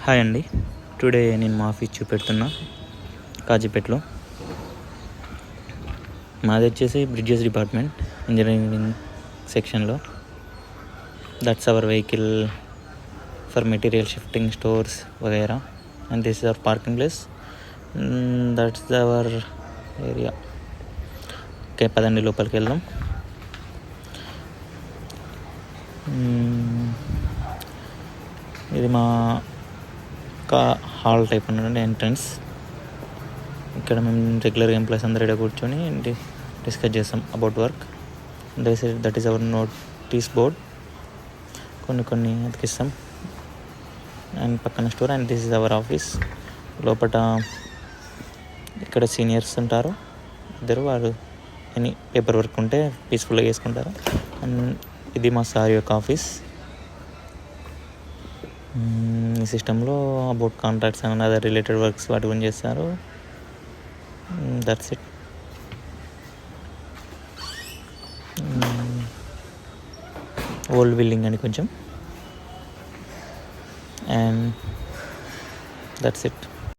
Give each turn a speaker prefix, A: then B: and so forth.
A: Hi అండి. Today నేను మా ఆఫీస్ చూపెడుతున్నా కాజీపేటలో. మాది వచ్చేసి బ్రిడ్జెస్ డిపార్ట్మెంట్, ఇంజనీరింగ్ సెక్షన్లో. That's our vehicle for material shifting, stores వగైరా. And this is our parking place. That's our area. Okay, పదండి లోపలికి వెళ్దాం. ఇది మా హాల్ టైప్ అన్నమాట, ఎంట్రన్స్. ఇక్కడ మేము రెగ్యులర్గా ఎంప్లాయీస్ అందరూ ఇక్కడ కూర్చొని డిస్కస్ చేస్తాం about work. That is our notice board. కొన్ని అతికిస్తాం. అండ్ పక్కన store. And this is our office. లోపల ఇక్కడ సీనియర్స్ ఉంటారు ఇద్దరు. వారు ఎనీ పేపర్ వర్క్ ఉంటే పీస్ఫుల్గా చేసుకుంటారు. అండ్ ఇది మా సార్ యొక్క ఆఫీస్. ఈ సిస్టంలో about contracts and other related works వాటి గురించి చేస్తారు. That's it. ఓల్డ్ బిల్డింగ్ అని కొంచెం. And that's it.